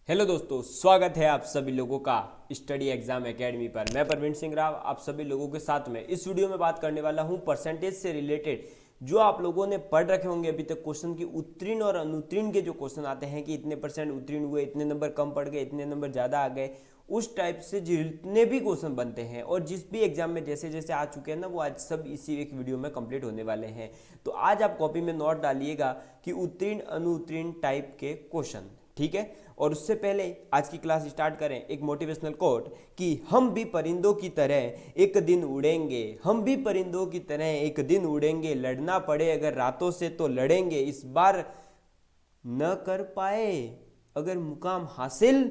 Hello दोस्तों, स्वागत है आप सभी लोगों का स्टडी एग्जाम एकेडमी पर। मैं प्रवीण सिंह राव आप सभी लोगों के साथ में इस वीडियो में बात करने वाला हूं परसेंटेज से रिलेटेड जो आप लोगों ने पढ़ रखे होंगे अभी तक क्वेश्चन की उत्तीर्ण और अनुत्तीर्ण के जो क्वेश्चन आते हैं कि इतने परसेंट उत्तीर्ण हुए, इतने नंबर कम पड़ गए, इतने नंबर ज़्यादा आ गए, उस टाइप से जितने भी क्वेश्चन बनते हैं और जिस भी एग्जाम में जैसे जैसे आ चुके हैं ना, वो आज सब इसी एक वीडियो में कंप्लीट होने वाले हैं। तो आज आप कॉपी में नोट डालिएगा कि उत्तीर्ण अनुत्तीर्ण टाइप के क्वेश्चन, ठीक है। और उससे पहले आज की क्लास स्टार्ट करें एक मोटिवेशनल कोट कि हम भी परिंदों की तरह एक दिन उड़ेंगे, हम भी परिंदों की तरह एक दिन उड़ेंगे, लड़ना पड़े अगर रातों से तो लड़ेंगे, इस बार न कर पाए अगर मुकाम हासिल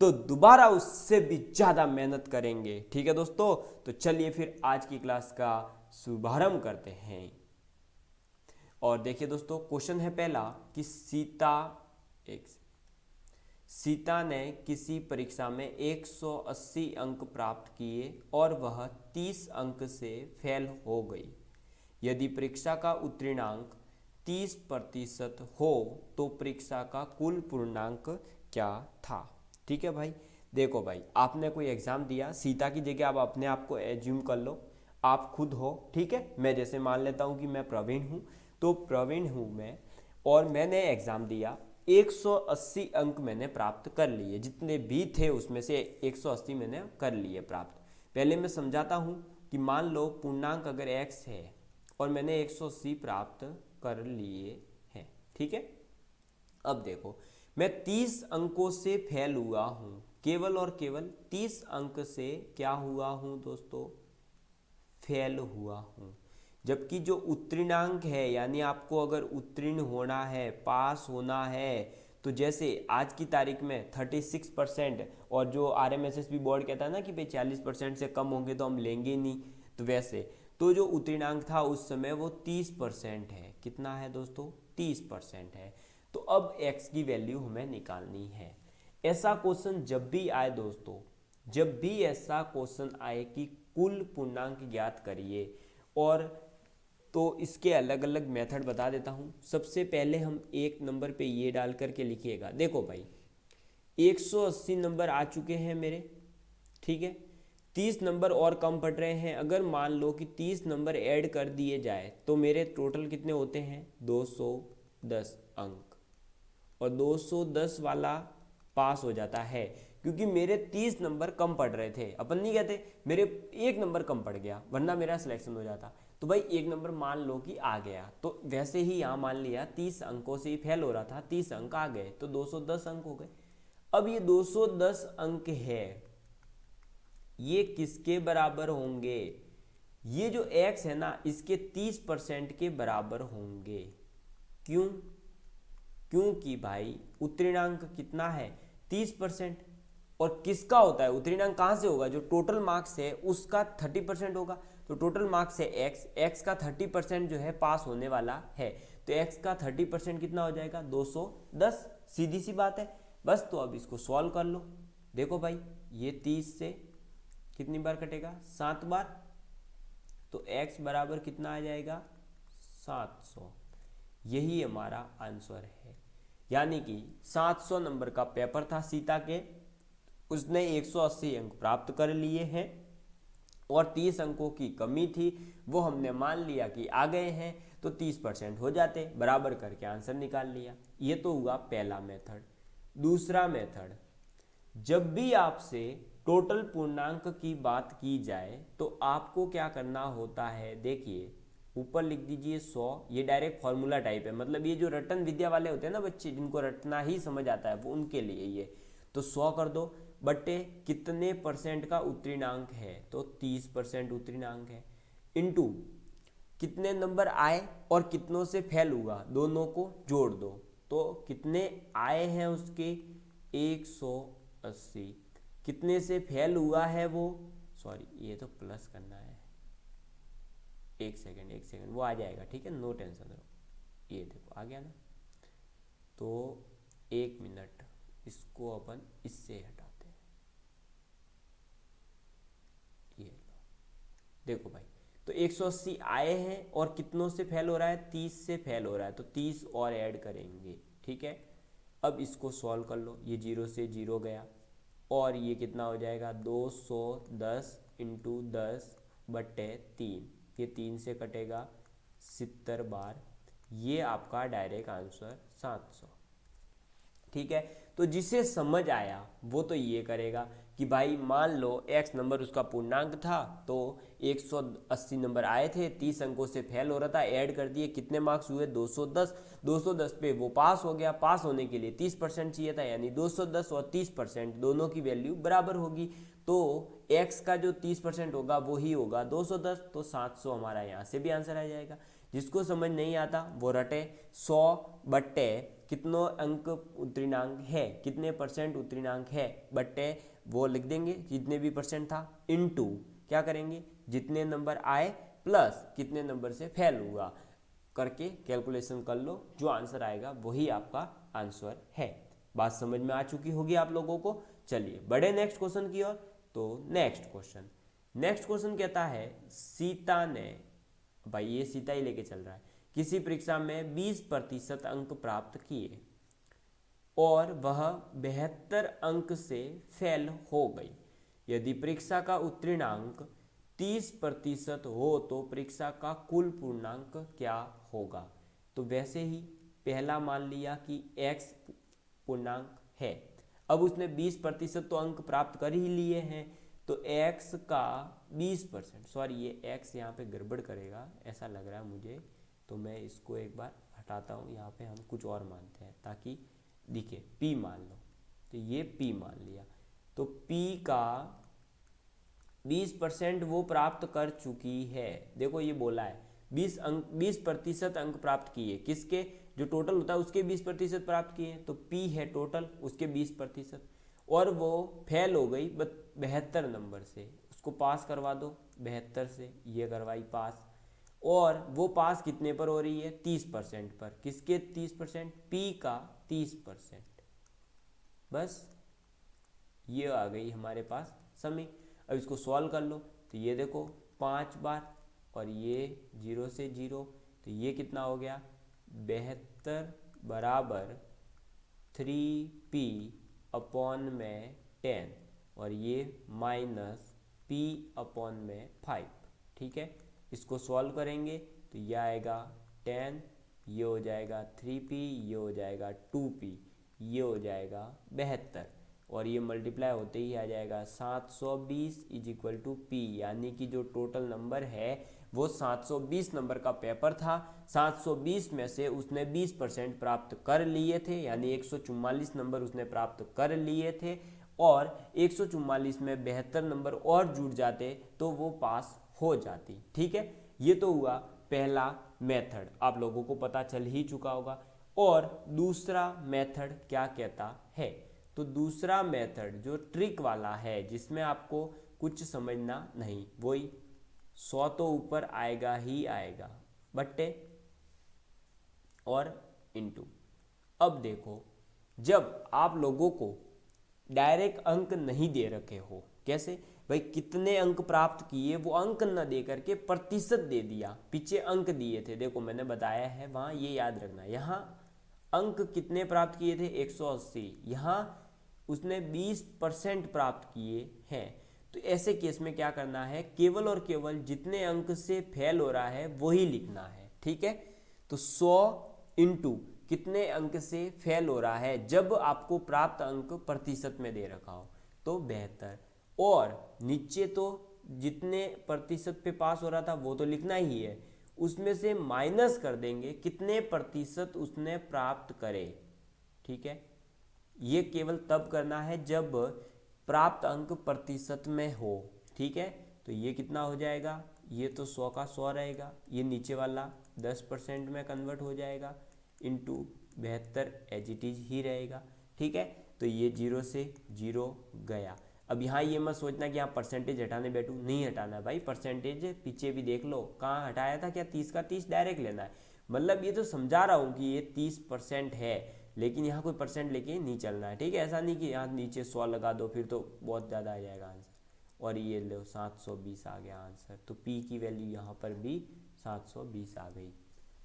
तो दोबारा उससे भी ज़्यादा मेहनत करेंगे। ठीक है दोस्तों, तो चलिए फिर आज की क्लास का शुभारंभ करते हैं। और देखिए दोस्तों, क्वेश्चन है पहला कि सीता ने किसी परीक्षा में 180 अंक प्राप्त किए और वह 30 अंक से फेल हो गई। यदि परीक्षा का उत्तीर्णांक 30% हो तो परीक्षा का कुल पूर्णांक क्या था। ठीक है भाई, देखो भाई, आपने कोई एग्जाम दिया, सीता की जगह आप अपने आप को एज्यूम कर लो, आप खुद हो, ठीक है। मैं जैसे मान लेता हूँ कि मैं प्रवीण हूँ, तो प्रवीण हूँ मैं और मैंने एग्जाम दिया, 180 अंक मैंने प्राप्त कर लिए, जितने भी थे उसमें से 180 मैंने कर लिए प्राप्त। पहले मैं समझाता हूँ कि मान लो पूर्णांक अगर x है और मैंने 180 प्राप्त कर लिए हैं, ठीक है। अब देखो, मैं 30 अंकों से फेल हुआ हूँ, केवल और केवल 30 अंक से क्या हुआ हूँ दोस्तों, फेल हुआ हूँ। जबकि जो उत्तीर्णांक है, यानी आपको अगर उत्तीर्ण होना है, पास होना है, तो जैसे आज की तारीख में 36% और जो RMSSB बोर्ड कहता है ना कि भाई 40% से कम होंगे तो हम लेंगे नहीं, तो वैसे तो जो उत्तीर्णांक था उस समय वो 30% है। कितना है दोस्तों, 30% है। तो अब x की वैल्यू हमें निकालनी है। ऐसा क्वेश्चन जब भी आए दोस्तों, जब भी ऐसा क्वेश्चन आए कि कुल पूर्णांक ज्ञात करिए, और तो इसके अलग अलग मेथड बता देता हूँ। सबसे पहले हम एक नंबर पे ये डाल करके लिखिएगा। देखो भाई, 180 नंबर आ चुके हैं मेरे, ठीक है। 30 नंबर और कम पड़ रहे हैं। अगर मान लो कि 30 नंबर ऐड कर दिए जाए तो मेरे टोटल कितने होते हैं, 210 अंक। और 210 वाला पास हो जाता है, क्योंकि मेरे 30 नंबर कम पड़ रहे थे। अपन नहीं कहते मेरे एक नंबर कम पड़ गया, वरना मेरा सिलेक्शन हो जाता। तो भाई एक नंबर मान लो कि आ गया, तो वैसे ही यहाँ मान लिया 30 अंकों से ही फेल हो रहा था, 30 अंक आ गए तो 210 अंक हो गए। अब ये 210 अंक है, ये किसके बराबर होंगे, ये जो x है ना, इसके 30% के बराबर होंगे। क्यों, क्योंकि भाई उत्तीर्णांक कितना है, 30%। और किसका होता है उत्तीर्णांक, कहाँ से होगा, जो टोटल मार्क्स है उसका 30% होगा। तो टोटल मार्क्स है x का 30% जो है पास होने वाला है, तो x का 30% कितना हो जाएगा, 210। सीधी सी बात है बस। तो अब इसको सॉल्व कर लो। देखो भाई, ये 30 से कितनी बार कटेगा, 7 बार, तो x बराबर कितना आ जाएगा, 700। यही हमारा आंसर है। यानी कि 700 नंबर का पेपर था सीता के, उसने 180 अंक प्राप्त कर लिए हैं और 30 अंकों की कमी थी, वो हमने मान लिया कि आ गए हैं, तो 30% हो जाते, बराबर करके आंसर निकाल लिया। ये तो हुआ पहला मेथड। दूसरा मेथड, जब भी आपसे टोटल पूर्णांक की बात की जाए तो आपको क्या करना होता है, देखिए ऊपर लिख दीजिए 100। ये डायरेक्ट फॉर्मूला टाइप है, मतलब ये जो रटन विद्या वाले होते हैं ना बच्चे, जिनको रटना ही समझ आता है, वो उनके लिए ये। तो 100 कर दो बट्टे कितने परसेंट का उत्तीर्णांक है, तो 30% उत्तीर्णांक है, इनटू कितने नंबर आए और कितनों से फेल हुआ, दोनों को जोड़ दो। तो कितने आए हैं उसके 180, कितने से फेल हुआ है वो, सॉरी ये तो प्लस करना है, एक सेकंड वो आ जाएगा, ठीक है, नो टेंशन रहो। ये देखो आ गया ना, तो 1 मिनट, इसको अपन इससे हटाते हैं। ये लो, देखो भाई, तो 180 आए हैं और कितनों से फेल हो रहा है, 30 से फेल हो रहा है, तो 30 और ऐड करेंगे, ठीक है। अब इसको सॉल्व कर लो, ये 0 से 0 गया और ये कितना हो जाएगा 210 इंटू 10/3, ये 3 से कटेगा 70 बार, ये आपका डायरेक्ट आंसर 700। ठीक है, तो जिसे समझ आया वो तो ये करेगा कि भाई मान लो x नंबर उसका पूर्णांक था, तो 180 नंबर आए थे, 30 अंकों से फेल हो रहा था, ऐड कर दिए, कितने मार्क्स हुए 210, 210 पे वो पास हो गया, पास होने के लिए 30% चाहिए था, यानी 210 और 30% दोनों की वैल्यू बराबर होगी, तो x का जो 30% होगा वो ही होगा 210, तो 700 हमारा यहाँ से भी आंसर आ जाएगा। जिसको समझ नहीं आता वो रटे 100 बट्टे कितने अंक उत्तीर्णांक है, कितने परसेंट उत्तीर्णांक है, बट्टे वो लिख देंगे जितने भी परसेंट था, इनटू क्या करेंगे जितने नंबर आए प्लस कितने नंबर से फेल हुआ, करके कैलकुलेशन कर लो, जो आंसर आएगा वही आपका आंसर है। बात समझ में आ चुकी होगी आप लोगों को। चलिए बढ़े नेक्स्ट क्वेश्चन की ओर। तो नेक्स्ट क्वेश्चन कहता है सीता ने, भाई ये सीता ही लेके चल रहा है, किसी परीक्षा में 20% अंक प्राप्त किए और वह 72 अंक से फेल हो गई। यदि परीक्षा का उत्तीर्णांक 30% हो तो परीक्षा का कुल पूर्णांक क्या होगा। तो वैसे ही पहला मान लिया कि x पूर्णांक है, अब उसने 20% तो अंक प्राप्त कर ही लिए हैं, तो x का 20%, सॉरी ये x यहाँ पे गड़बड़ करेगा ऐसा लग रहा है मुझे, तो मैं इसको एक बार हटाता हूँ, यहाँ पे हम कुछ और मानते हैं ताकि दिखे, p मान लो, तो ये p मान लिया, तो p का 20% वो प्राप्त कर चुकी है। देखो ये बोला है 20% अंक प्राप्त किए, किसके, जो टोटल होता है उसके 20% प्राप्त किए, तो p है टोटल उसके 20%, और वो फेल हो गई 72 नंबर से, उसको पास करवा दो 72 से, ये करवाई पास, और वो पास कितने पर हो रही है 30% पर, किसके 30%, p का 30%। बस ये आ गई हमारे पास समी। अब इसको सॉल्व कर लो, तो ये देखो 5 बार और ये 0 से 0, तो ये कितना हो गया 72 बराबर 3p अपॉन में 10 और ये माइनस p अपॉन में 5। ठीक है, इसको सॉल्व करेंगे तो ये आएगा 10, ये हो जाएगा 3p, ये हो जाएगा 2p, ये हो जाएगा 72, और ये मल्टीप्लाई होते ही आ जाएगा 720 इज इक्वल टू p, यानी कि जो टोटल नंबर है वो 720 नंबर का पेपर था, 720 में से उसने 20% प्राप्त कर लिए थे, यानी 144 नंबर उसने प्राप्त कर लिए थे, और 144 में 72 नंबर और जुड़ जाते तो वो पास हो जाती। ठीक है, ये तो हुआ पहला मेथड, आप लोगों को पता चल ही चुका होगा। और दूसरा मेथड क्या कहता है, तो दूसरा मेथड जो ट्रिक वाला है, जिसमें आपको कुछ समझना नहीं, वही 100 तो ऊपर आएगा ही आएगा, बट्टे और इनटू। अब देखो, जब आप लोगों को डायरेक्ट अंक नहीं दे रखे हो, कैसे भाई कितने अंक प्राप्त किए, वो अंक न दे करके प्रतिशत दे दिया, पीछे अंक दिए थे, देखो मैंने बताया है वहां, ये याद रखना, यहाँ अंक कितने प्राप्त किए थे 180, यहाँ उसने 20% प्राप्त किए हैं। तो ऐसे केस में क्या करना है, केवल और केवल जितने अंक से फेल हो रहा है वही लिखना है। ठीक है, तो 100 इंटू कितने अंक से फेल हो रहा है, जब आपको प्राप्त अंक प्रतिशत में दे रखा हो, तो 72, और नीचे तो जितने प्रतिशत पे पास हो रहा था वो तो लिखना ही है, उसमें से माइनस कर देंगे कितने प्रतिशत उसने प्राप्त करे। ठीक है, ये केवल तब करना है जब प्राप्त अंक प्रतिशत में हो। ठीक है, तो ये कितना हो जाएगा, ये तो 100 का 100 रहेगा, ये नीचे वाला 10% में कन्वर्ट हो जाएगा, इंटू 72 एज इट इज ही रहेगा। ठीक है, तो ये 0 से 0 गया। अब यहाँ ये मत सोचना कि यहाँ परसेंटेज हटाने बैठूँ, नहीं हटाना भाई, परसेंटेज पीछे भी देख लो कहाँ हटाया था, क्या 30 का 30 डायरेक्ट लेना है, मतलब ये तो समझा रहा हूँ कि ये 30% है, लेकिन यहाँ कोई परसेंट लेके नहीं चलना है। ठीक है, ऐसा नहीं कि यहाँ नीचे 100 लगा दो फिर तो बहुत ज़्यादा आ जाएगा आंसर, और ये लो 720 आ गया आंसर, तो p की वैल्यू यहाँ पर भी 720 आ गई।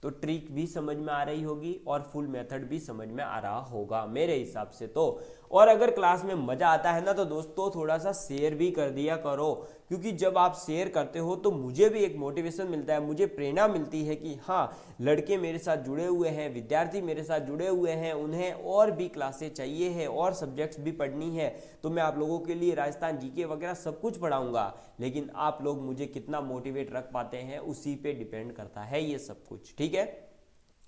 तो ट्रिक भी समझ में आ रही होगी और फुल मेथड भी समझ में आ रहा होगा मेरे हिसाब से तो। और अगर क्लास में मजा आता है ना तो दोस्तों थोड़ा सा शेयर भी कर दिया करो, क्योंकि जब आप शेयर करते हो तो मुझे भी एक मोटिवेशन मिलता है, मुझे प्रेरणा मिलती है कि हाँ लड़के मेरे साथ जुड़े हुए हैं, विद्यार्थी मेरे साथ जुड़े हुए हैं, उन्हें और भी क्लासें चाहिए है और सब्जेक्ट्स भी पढ़नी है। तो मैं आप लोगों के लिए राजस्थान जीके वगैरह सब कुछ पढ़ाऊंगा, लेकिन आप लोग मुझे कितना मोटिवेट रख पाते हैं उसी पे डिपेंड करता है ये सब कुछ। ठीक है,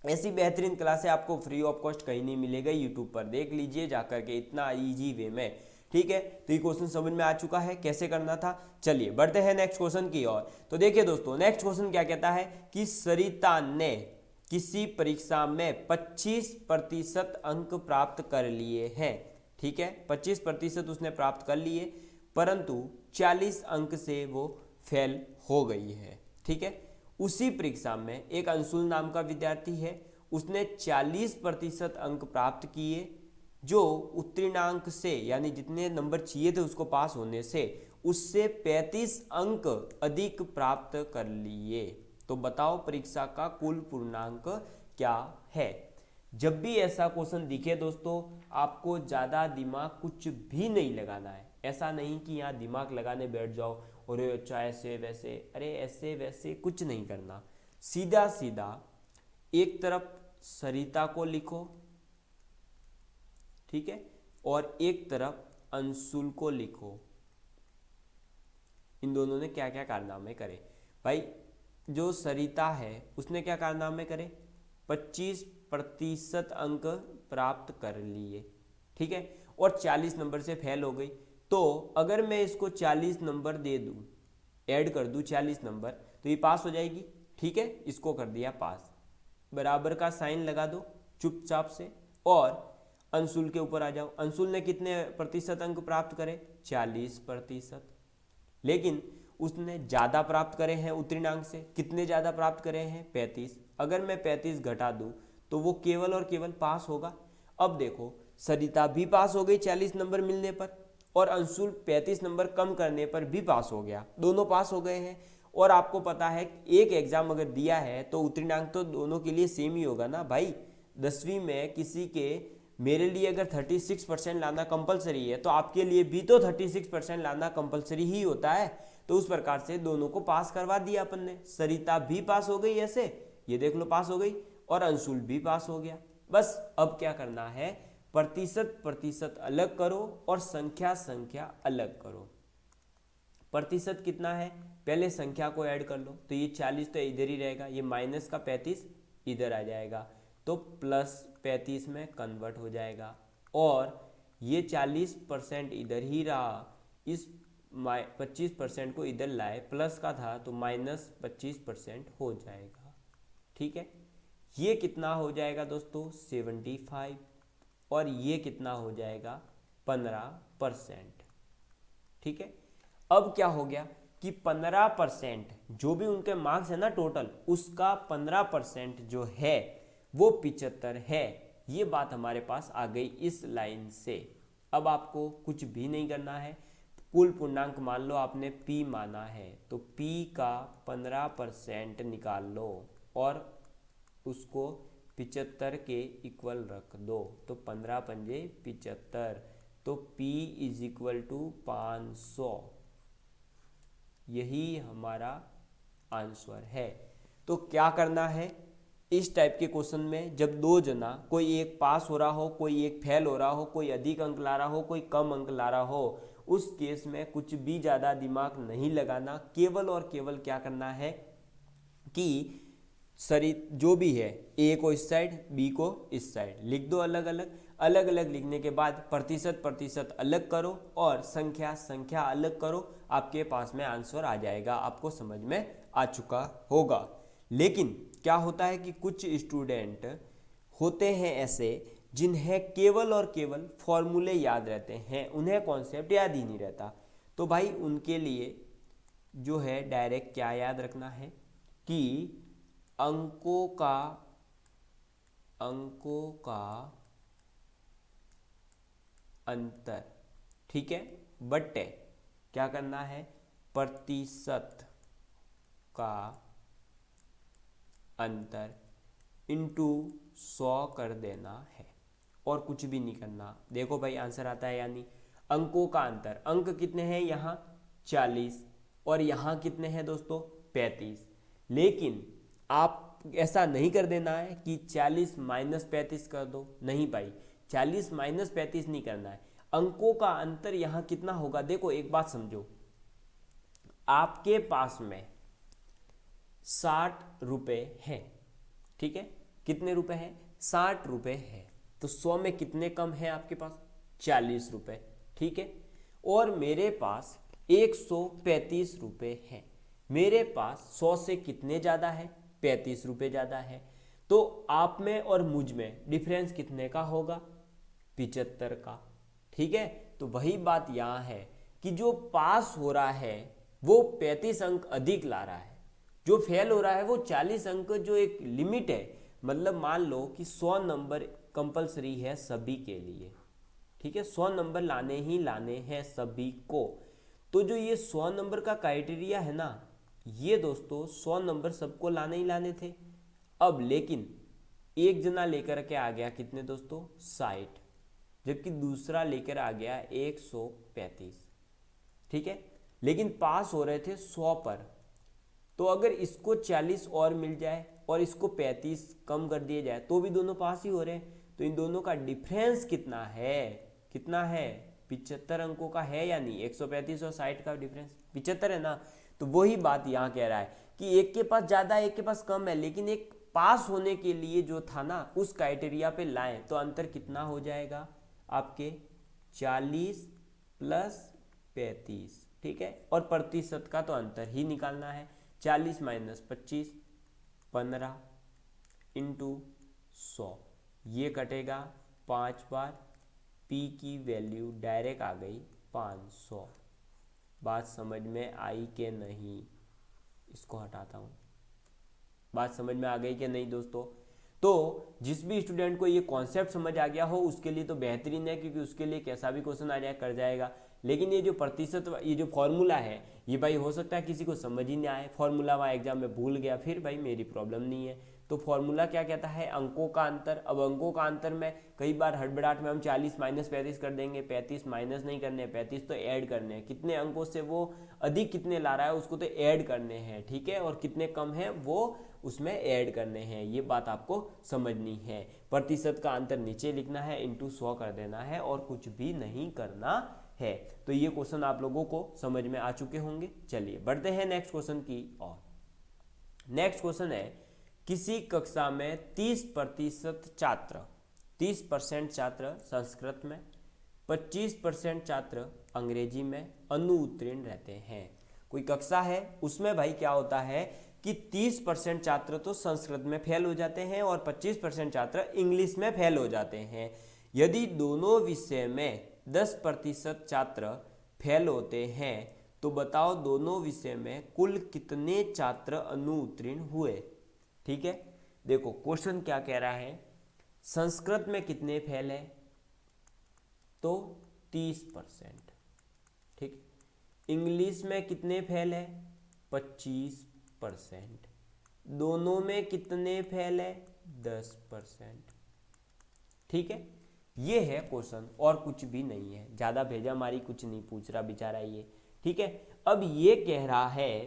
ऐसी बेहतरीन क्लासें आपको फ्री ऑफ कॉस्ट कहीं नहीं मिलेगा, यूट्यूब पर देख लीजिए जाकर के इतना इजी वे में। ठीक है, तो ये क्वेश्चन समझ में आ चुका है कैसे करना था। चलिए बढ़ते हैं नेक्स्ट क्वेश्चन की ओर। तो देखिए दोस्तों नेक्स्ट क्वेश्चन क्या कहता है कि सरिता ने किसी परीक्षा में 25% अंक प्राप्त कर लिए हैं। ठीक है, 25% उसने प्राप्त कर लिए, परंतु 40 अंक से वो फेल हो गई है। ठीक है, उसी परीक्षा में एक अंशुल नाम का विद्यार्थी है, उसने 40% अंक प्राप्त किए, जो उत्तीर्णांक से यानी जितने नंबर चाहिए थे उसको पास होने से उससे 35 अंक अधिक प्राप्त कर लिए। तो बताओ परीक्षा का कुल पूर्णांक क्या है। जब भी ऐसा क्वेश्चन दिखे दोस्तों आपको ज़्यादा दिमाग कुछ भी नहीं लगाना है। ऐसा नहीं कि यहाँ दिमाग लगाने बैठ जाओ और अच्छा ऐसे वैसे, अरे ऐसे वैसे कुछ नहीं करना। सीधा सीधा एक तरफ सरिता को लिखो, ठीक है, और एक तरफ अंशुल को लिखो। इन दोनों ने क्या क्या कारनामे करे भाई। जो सरिता है उसने क्या कारनामे करे, 25% अंक प्राप्त कर लिए। ठीक है, और 40 नंबर से फेल हो गई। तो अगर मैं इसको 40 नंबर दे दूं, ऐड कर दूं 40 नंबर, तो ये पास हो जाएगी। ठीक है, इसको कर दिया पास, बराबर का साइन लगा दो चुपचाप से और अंशुल के ऊपर आ जाओ। अंशुल ने कितने प्रतिशत अंक प्राप्त करे, 40%। लेकिन उसने ज़्यादा प्राप्त करे हैं उत्तीर्णांक से, कितने ज़्यादा प्राप्त करे हैं, 35। अगर मैं 35 घटा दूं तो वो केवल और केवल पास होगा। अब देखो सरिता भी पास हो गई 40 नंबर मिलने पर, और अंशुल 35 नंबर कम करने पर भी पास हो गया, दोनों पास हो गए हैं। और आपको पता है एक एग्जाम अगर दिया है तो उत्तीर्णांक तो दोनों के लिए सेम ही होगा ना भाई। 10वीं में किसी के, मेरे लिए अगर 36% लाना कंपलसरी है तो आपके लिए भी तो 36% लाना कंपलसरी ही होता है। तो उस प्रकार से दोनों को पास करवा दिया अपन ने। सरिता भी पास हो गई ऐसे, ये देख लो पास हो गई, और अंशुल भी पास हो गया। बस अब क्या करना है, प्रतिशत प्रतिशत अलग करो और संख्या संख्या अलग करो। प्रतिशत कितना है, पहले संख्या को ऐड कर लो, तो ये 40 तो इधर ही रहेगा, ये माइनस का 35 इधर आ जाएगा, तो प्लस 35 में कन्वर्ट हो जाएगा। और ये 40% इधर ही रहा, इस 25% को इधर लाए, प्लस का था तो माइनस 25% हो जाएगा। ठीक है, ये कितना हो जाएगा दोस्तों, 75, और ये कितना हो जाएगा, 15%। ठीक है, अब क्या हो गया कि 15% जो भी उनके मार्क्स है ना टोटल, उसका 15% जो है वो 75 है। ये बात हमारे पास आ गई इस लाइन से। अब आपको कुछ भी नहीं करना है, कुल पूर्णांक मान लो आपने p माना है, तो p का 15% निकाल लो और उसको 75 के इक्वल रख दो, तो 15 पंजे 75, तो p इज इक्वल टू 500। यही हमारा आंसर है। तो क्या करना है इस टाइप के क्वेश्चन में, जब दो जना, कोई एक पास हो रहा हो, कोई एक फेल हो रहा हो, कोई अधिक अंक ला रहा हो, कोई कम अंक ला रहा हो, उस केस में कुछ भी ज़्यादा दिमाग नहीं लगाना। केवल और केवल क्या करना है कि जो भी है ए को इस साइड, बी को इस साइड लिख दो, अलग अलग। अलग अलग लिखने के बाद प्रतिशत प्रतिशत अलग करो और संख्या संख्या अलग करो, आपके पास में आंसर आ जाएगा। आपको समझ में आ चुका होगा। लेकिन क्या होता है कि कुछ स्टूडेंट होते हैं ऐसे जिन्हें केवल और केवल फॉर्मूले याद रहते हैं, उन्हें कॉन्सेप्ट याद ही नहीं रहता। तो भाई उनके लिए जो है डायरेक्ट क्या याद रखना है कि अंकों का अंतर, ठीक है, बटे क्या करना है, प्रतिशत का अंतर। इंटू 100 कर देना है और कुछ भी नहीं करना। देखो भाई आंसर आता है यानी अंकों का अंतर, अंक कितने हैं यहाँ 40 और यहाँ कितने हैं दोस्तों 35। लेकिन आप ऐसा नहीं कर देना है कि 40 माइनस 35 कर दो, नहीं भाई 40 माइनस 35 नहीं करना है। अंकों का अंतर यहाँ कितना होगा, देखो एक बात समझो, आपके पास में 60 रुपए है, ठीक है, कितने रुपए हैं 60 रुपए है, तो 100 में कितने कम है आपके पास 40 रुपए, ठीक है। और मेरे पास 135 रुपए है, मेरे पास 100 से कितने ज़्यादा है 35 रुपए ज़्यादा है, तो आप में और मुझ में डिफरेंस कितने का होगा 75 का, ठीक है। तो वही बात यहाँ है कि जो पास हो रहा है वो 35 अंक अधिक ला रहा है, जो फेल हो रहा है वो 40 अंक, जो एक लिमिट है, मतलब मान लो कि 100 नंबर कंपलसरी है सभी के लिए, ठीक है, 100 नंबर लाने ही लाने हैं सभी को। तो जो ये 100 नंबर का क्राइटेरिया है ना, ये दोस्तों 100 नंबर सबको लाने ही लाने थे। अब लेकिन एक जना लेकर के आ गया कितने दोस्तों 60, जबकि दूसरा लेकर आ गया 135, ठीक है, लेकिन पास हो रहे थे 100 पर। तो अगर इसको 40 और मिल जाए और इसको 35 कम कर दिया जाए तो भी दोनों पास ही हो रहे हैं। तो इन दोनों का डिफरेंस कितना है, कितना है 75 अंकों का है या नहीं, 135 और 60 का डिफरेंस 75 है ना। तो वही बात यहाँ कह रहा है कि एक के पास ज़्यादा है एक के पास कम है, लेकिन एक पास होने के लिए जो था ना उस क्राइटेरिया पे लाएं तो अंतर कितना हो जाएगा आपके 40 प्लस 35, ठीक है। और प्रतिशत का तो अंतर ही निकालना है, 40 माइनस 25 15 इंटू 100, ये कटेगा 5 बार, P की वैल्यू डायरेक्ट आ गई 500। बात समझ में आई कि नहीं, इसको हटाता हूँ, बात समझ में आ गई कि नहीं दोस्तों। तो जिस भी स्टूडेंट को ये कॉन्सेप्ट समझ आ गया हो उसके लिए तो बेहतरीन है, क्योंकि उसके लिए कैसा भी क्वेश्चन आ जाए कर जाएगा। लेकिन ये जो प्रतिशत, ये जो फॉर्मूला है, ये भाई हो सकता है किसी को समझ ही नहीं आए, फॉर्मूला वहाँ एग्जाम में भूल गया, फिर भाई मेरी प्रॉब्लम नहीं है। तो फॉर्मूला क्या कहता है, अंकों का अंतर। अब अंकों का अंतर में कई बार हड़बड़ाहट में हम 40 माइनस 35 कर देंगे, 35 माइनस नहीं करने, 35 तो ऐड करने हैं, कितने अंकों से वो अधिक कितने ला रहा है उसको तो ऐड करने हैं, ठीक है, और कितने कम है वो उसमें ऐड करने हैं, ये बात आपको समझनी है। प्रतिशत का अंतर नीचे लिखना है, इंटू 100 कर देना है और कुछ भी नहीं करना है। तो ये क्वेश्चन आप लोगों को समझ में आ चुके होंगे। चलिए बढ़ते हैं नेक्स्ट क्वेश्चन की ओर। नेक्स्ट क्वेश्चन है, किसी कक्षा में 30% छात्र, 30% छात्र संस्कृत में, 25% छात्र अंग्रेजी में अनुत्तीर्ण रहते हैं। कोई कक्षा है उसमें भाई क्या होता है कि 30% छात्र तो संस्कृत में फेल हो जाते हैं और 25% छात्र इंग्लिश में फेल हो जाते हैं। यदि दोनों विषय में 10% छात्र फेल होते हैं तो बताओ दोनों विषय में कुल कितने छात्र अनुत्तीर्ण हुए। ठीक है, देखो क्वेश्चन क्या कह रहा है, संस्कृत में कितने फेल है तो 30%, ठीक, इंग्लिश में कितने फेल है 25%, दोनों में कितने फेल है 10%, ठीक है। ये है क्वेश्चन और कुछ भी नहीं है, ज़्यादा भेजा मारी कुछ नहीं पूछ रहा बेचारा ये, ठीक है। अब ये कह रहा है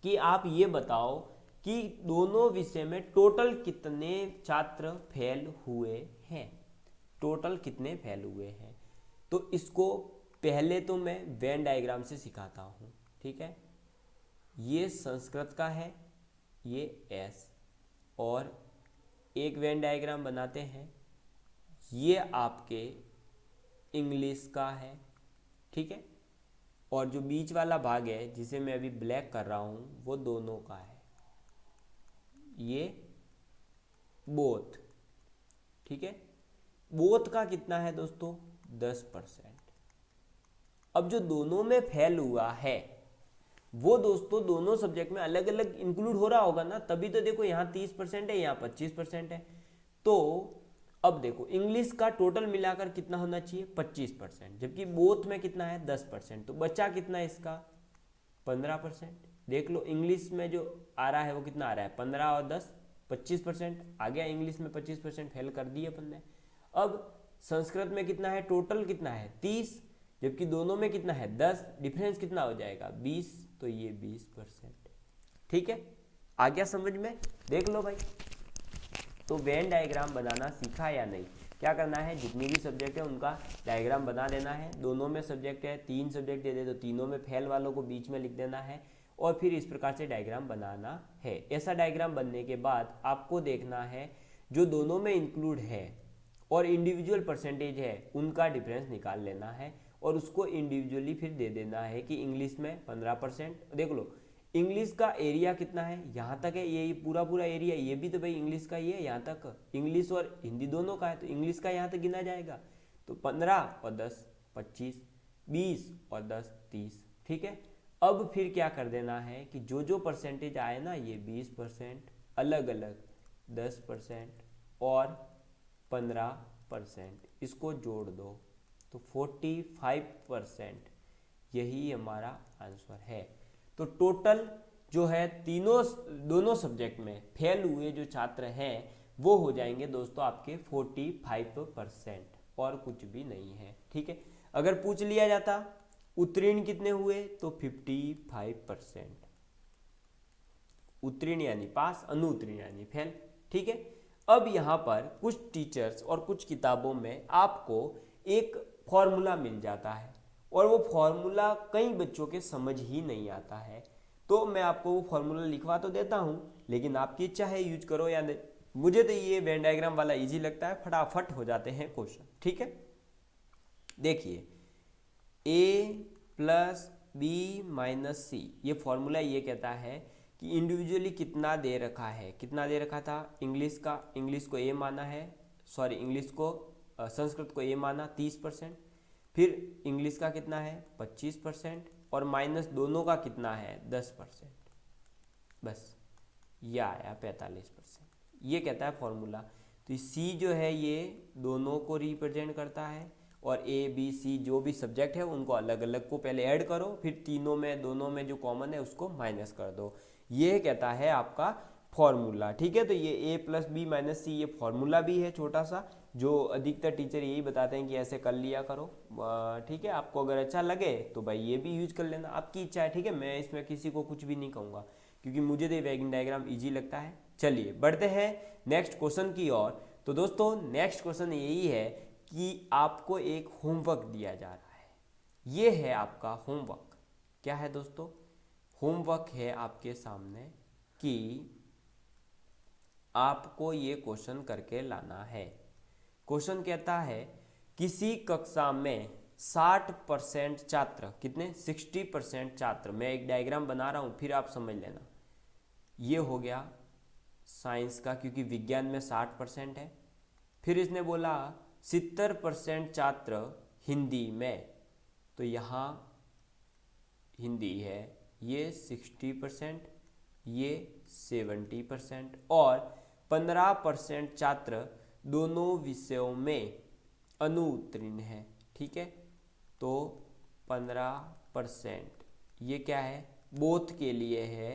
कि आप ये बताओ कि दोनों विषय में टोटल कितने छात्र फेल हुए हैं, टोटल कितने फेल हुए हैं। तो इसको पहले तो मैं वेन डायग्राम से सिखाता हूँ, ठीक है। ये संस्कृत का है, ये एस, और एक वेन डायग्राम बनाते हैं, ये आपके इंग्लिश का है, ठीक है, और जो बीच वाला भाग है जिसे मैं अभी ब्लैक कर रहा हूँ वो दोनों का है, ये बोथ, ठीक है। बोथ का कितना है दोस्तों 10%। अब जो दोनों में फेल हुआ है वो दोस्तों दोनों सब्जेक्ट में अलग अलग इंक्लूड हो रहा होगा ना, तभी तो देखो यहाँ 30% है यहाँ 25% है। तो अब देखो इंग्लिश का टोटल मिलाकर कितना होना चाहिए 25%, जबकि बोथ में कितना है 10%, तो बचा कितना है इसका 15%। देख लो इंग्लिश में जो आ रहा है वो कितना आ रहा है 15 और 10 25% आ गया। इंग्लिश में 25% फेल कर दिए अपन ने। अब संस्कृत में कितना है, टोटल कितना है 30, जबकि दोनों में कितना है 10, डिफरेंस कितना हो जाएगा 20, तो ये 20%। ठीक है, आ गया समझ में? देख लो भाई, तो वेन डायग्राम बनाना सीखा या नहीं? क्या करना है, जितनी भी सब्जेक्ट है उनका डायग्राम बना देना है। दोनों में सब्जेक्ट है, 3 सब्जेक्ट दे दे तो तीनों में फेल वालों को बीच में लिख देना है और फिर इस प्रकार से डायग्राम बनाना है। ऐसा डायग्राम बनने के बाद आपको देखना है जो दोनों में इंक्लूड है और इंडिविजुअल परसेंटेज है उनका डिफरेंस निकाल लेना है और उसको इंडिविजुअली फिर दे देना है कि इंग्लिश में 15%। देख लो इंग्लिश का एरिया कितना है, यहाँ तक है, ये पूरा पूरा एरिया, ये भी तो भाई इंग्लिश का ही है, यहाँ तक इंग्लिश और हिंदी दोनों का है, तो इंग्लिश का यहाँ तक गिना जाएगा। तो 15 और 10 25, 20 और 10 30। ठीक है, अब फिर क्या कर देना है कि जो जो परसेंटेज आए ना, ये 20% अलग अलग 10% और 15%, इसको जोड़ दो तो 45%, यही हमारा आंसर है। तो टोटल जो है दोनों सब्जेक्ट में फेल हुए जो छात्र हैं वो हो जाएंगे दोस्तों आपके 45% और कुछ भी नहीं है। ठीक है, अगर पूछ लिया जाता उत्तीर्ण कितने हुए तो 55%, उत्तीर्ण यानी पास, अनुत्तीर्ण यानी फेल। ठीक है, अब यहाँ पर कुछ टीचर्स और कुछ किताबों में आपको एक फॉर्मूला मिल जाता है और वो फॉर्मूला कई बच्चों के समझ ही नहीं आता है, तो मैं आपको वो फॉर्मूला लिखवा तो देता हूँ, लेकिन आपकी इच्छा है यूज करो या नहीं। मुझे तो ये वेन डायग्राम वाला इजी लगता है, फटाफट हो जाते हैं क्वेश्चन। ठीक है, देखिए a + b - c, ये फॉर्मूला ये कहता है कि इंडिविजुअली कितना दे रखा है, कितना दे रखा था इंग्लिश का, इंग्लिश को a माना है, सॉरी इंग्लिश को संस्कृत को a माना 30%, फिर इंग्लिश का कितना है 25% और माइनस दोनों का कितना है 10%, बस ये आया 45%। ये कहता है फॉर्मूला। तो सी जो है ये दोनों को रिप्रेजेंट करता है और ए बी सी जो भी सब्जेक्ट है उनको अलग अलग को पहले ऐड करो, फिर तीनों में दोनों में जो कॉमन है उसको माइनस कर दो, ये कहता है आपका फॉर्मूला। ठीक है, तो ये a + b - c ये फॉर्मूला भी है छोटा सा, जो अधिकतर टीचर यही बताते हैं कि ऐसे कर लिया करो। ठीक है, आपको अगर अच्छा लगे तो भाई ये भी यूज कर लेना, आपकी इच्छा है। ठीक है, मैं इसमें किसी को कुछ भी नहीं कहूँगा क्योंकि मुझे तो वेन डायग्राम ईजी लगता है। चलिए बढ़ते हैं नेक्स्ट क्वेश्चन की ओर। तो दोस्तों नेक्स्ट क्वेश्चन यही है कि आपको एक होमवर्क दिया जा रहा है, ये है आपका होमवर्क। क्या है दोस्तों, होमवर्क है आपके सामने कि आपको ये क्वेश्चन करके लाना है। क्वेश्चन कहता है किसी कक्षा में 60% छात्र, कितने 60% छात्र, मैं एक डायग्राम बना रहा हूँ फिर आप समझ लेना। ये हो गया साइंस का क्योंकि विज्ञान में 60% है। फिर इसने बोला 70% छात्र हिंदी में, तो यहाँ हिंदी है, ये 60%, ये 70% और 15% छात्र दोनों विषयों में अनुत्तीर्ण है। ठीक है, तो 15% ये क्या है, बोथ के लिए है,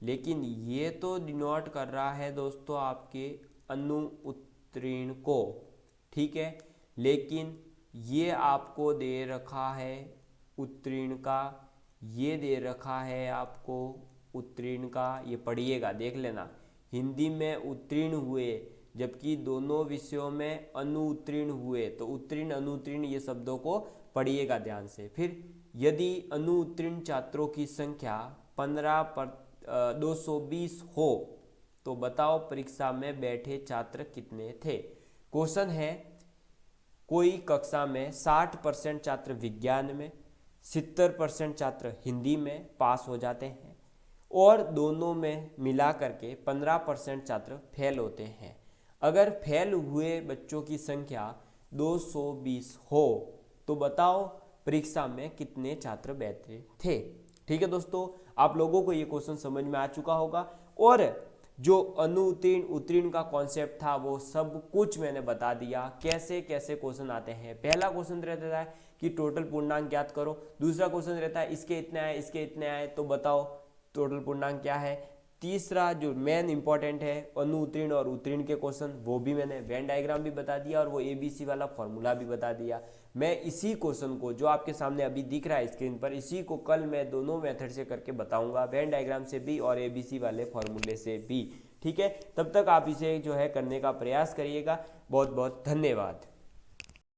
लेकिन ये तो डिनोट कर रहा है दोस्तों आपके अनुत्तीर्ण को। ठीक है, लेकिन ये आपको दे रखा है उत्तीर्ण का, ये दे रखा है आपको उत्तीर्ण का, ये पढ़िएगा देख लेना, हिंदी में उत्तीर्ण हुए जबकि दोनों विषयों में अनुत्तीर्ण हुए, तो उत्तीर्ण अनुत्तीर्ण ये शब्दों को पढ़िएगा ध्यान से। फिर यदि अनुत्तीर्ण छात्रों की संख्या 220 हो तो बताओ परीक्षा में बैठे छात्र कितने थे। क्वेश्चन है कोई कक्षा में 60% छात्र विज्ञान में, 70% छात्र हिंदी में पास हो जाते हैं और दोनों में मिला करके 15% छात्र फेल होते हैं। अगर फेल हुए बच्चों की संख्या 220 हो तो बताओ परीक्षा में कितने छात्र बैठे थे। ठीक है दोस्तों, आप लोगों को ये क्वेश्चन समझ में आ चुका होगा और जो अनुत्तीर्ण उत्तीर्ण का कॉन्सेप्ट था वो सब कुछ मैंने बता दिया, कैसे कैसे क्वेश्चन आते हैं। पहला क्वेश्चन रहता है कि टोटल पूर्णांक ज्ञात करो, दूसरा क्वेश्चन रहता है इसके इतने आए इसके इतने आए तो बताओ टोटल पूर्णांक क्या है, तीसरा जो मेन इंपॉर्टेंट है अनु उत्तीर्ण और उत्तीर्ण के क्वेश्चन, वो भी मैंने वेन डायग्राम भी बता दिया और वो एबीसी वाला फॉर्मूला भी बता दिया। मैं इसी क्वेश्चन को जो आपके सामने अभी दिख रहा है स्क्रीन पर, इसी को कल मैं दोनों मेथड से करके बताऊंगा, वेन डायग्राम से भी और एबीसी वाले फॉर्मूले से भी। ठीक है, तब तक आप इसे जो है करने का प्रयास करिएगा। बहुत बहुत धन्यवाद।